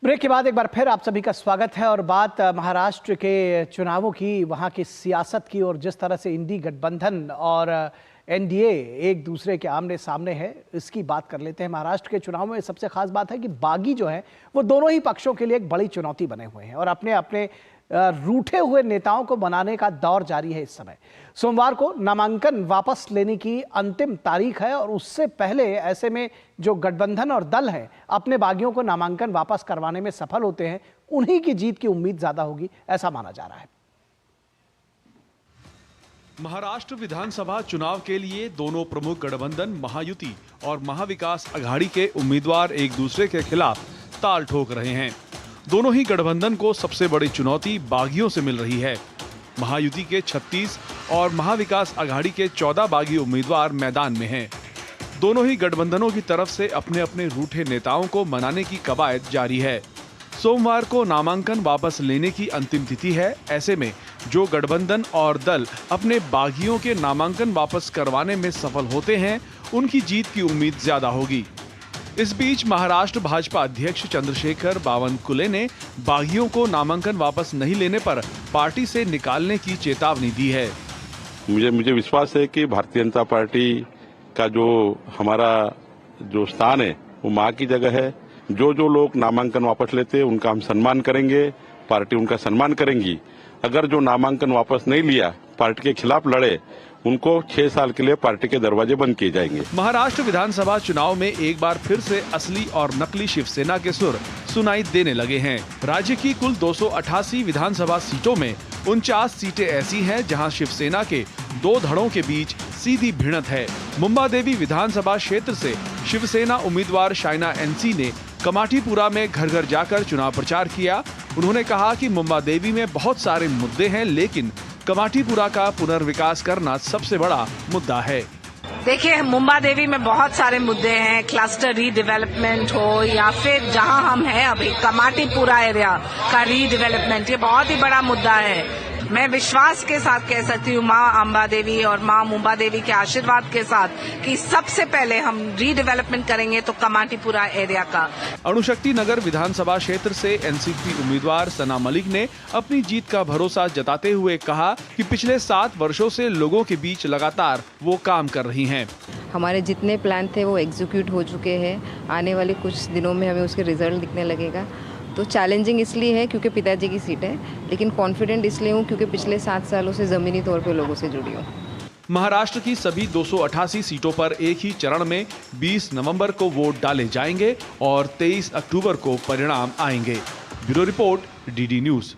Break के बाद एक बार फिर आप सभी का स्वागत है और बात महाराष्ट्र के चुनावों की, वहां की सियासत की और जिस तरह से इंडी गठबंधन और एनडीए एक दूसरे के आमने सामने है, इसकी बात कर लेते हैं। महाराष्ट्र के चुनाव में सबसे खास बात है कि बागी जो है वो दोनों ही पक्षों के लिए एक बड़ी चुनौती बने हुए हैं और अपने अपने रूठे हुए नेताओं को बनाने का दौर जारी है। इस समय सोमवार को नामांकन वापस लेने की अंतिम तारीख है और उससे पहले ऐसे में जो गठबंधन और दल हैं अपने बागियों को नामांकन वापस करवाने में सफल होते हैं, उन्हीं की जीत की उम्मीद ज्यादा होगी, ऐसा माना जा रहा है। महाराष्ट्र विधानसभा चुनाव के लिए दोनों प्रमुख गठबंधन महायुति और महाविकास आघाड़ी के उम्मीदवार एक दूसरे के खिलाफ ताल ठोक रहे हैं। दोनों ही गठबंधन को सबसे बड़ी चुनौती बागियों से मिल रही है। महायुति के 36 और महाविकास आघाड़ी के 14 बागी उम्मीदवार मैदान में हैं। दोनों ही गठबंधनों की तरफ से अपने अपने रूठे नेताओं को मनाने की कवायद जारी है। सोमवार को नामांकन वापस लेने की अंतिम तिथि है। ऐसे में जो गठबंधन और दल अपने बागियों के नामांकन वापस करवाने में सफल होते हैं, उनकी जीत की उम्मीद ज्यादा होगी। इस बीच महाराष्ट्र भाजपा अध्यक्ष चंद्रशेखर बावनकुले ने बागियों को नामांकन वापस नहीं लेने पर पार्टी से निकालने की चेतावनी दी है। मुझे विश्वास है कि भारतीय जनता पार्टी का जो हमारा जो स्थान है वो मां की जगह है। जो लोग नामांकन वापस लेते हैं उनका हम सम्मान करेंगे, पार्टी उनका सम्मान करेंगी। अगर जो नामांकन वापस नहीं लिया, पार्टी के खिलाफ लड़े, उनको 6 साल के लिए पार्टी के दरवाजे बंद किए जाएंगे। महाराष्ट्र विधानसभा चुनाव में एक बार फिर से असली और नकली शिवसेना के सुर सुनाई देने लगे हैं। राज्य की कुल 288 विधानसभा सीटों में 49 सीटें ऐसी हैं जहां शिवसेना के 2 धड़ों के बीच सीधी भिड़ंत है। मुंबादेवी विधानसभा क्षेत्र से शिवसेना उम्मीदवार शाइना एनसी ने कमाटीपुरा में घर घर जाकर चुनाव प्रचार किया। उन्होंने कहा कि मुंबादेवी में बहुत सारे मुद्दे हैं, लेकिन कमाटीपुरा का पुनर्विकास करना सबसे बड़ा मुद्दा है। देखिए, मुंबादेवी में बहुत सारे मुद्दे हैं, क्लस्टर रीडेवलपमेंट हो या फिर जहां हम हैं अभी कमाटीपुरा एरिया का रीडेवलपमेंट, ये बहुत ही बड़ा मुद्दा है। मैं विश्वास के साथ कह सकती हूँ माँ अंबा देवी और माँ मुंबादेवी के आशीर्वाद के साथ कि सबसे पहले हम रीडेवलपमेंट करेंगे तो कमाटीपुरा एरिया का। अणुशक्ति नगर विधानसभा क्षेत्र से एनसीपी उम्मीदवार सना मलिक ने अपनी जीत का भरोसा जताते हुए कहा कि पिछले 7 वर्षों से लोगों के बीच लगातार वो काम कर रही हैं। हमारे जितने प्लान थे वो एग्जीक्यूट हो चुके हैं। आने वाले कुछ दिनों में हमें उसके रिजल्ट दिखने लगेगा। तो चैलेंजिंग इसलिए है क्योंकि पिताजी की सीट है, लेकिन कॉन्फिडेंट इसलिए हूँ क्योंकि पिछले 7 सालों से ज़मीनी तौर पे लोगों से जुड़ी हूँ। महाराष्ट्र की सभी 288 सीटों पर एक ही चरण में 20 नवंबर को वोट डाले जाएंगे और 23 अक्टूबर को परिणाम आएंगे। Bureau report, DD news.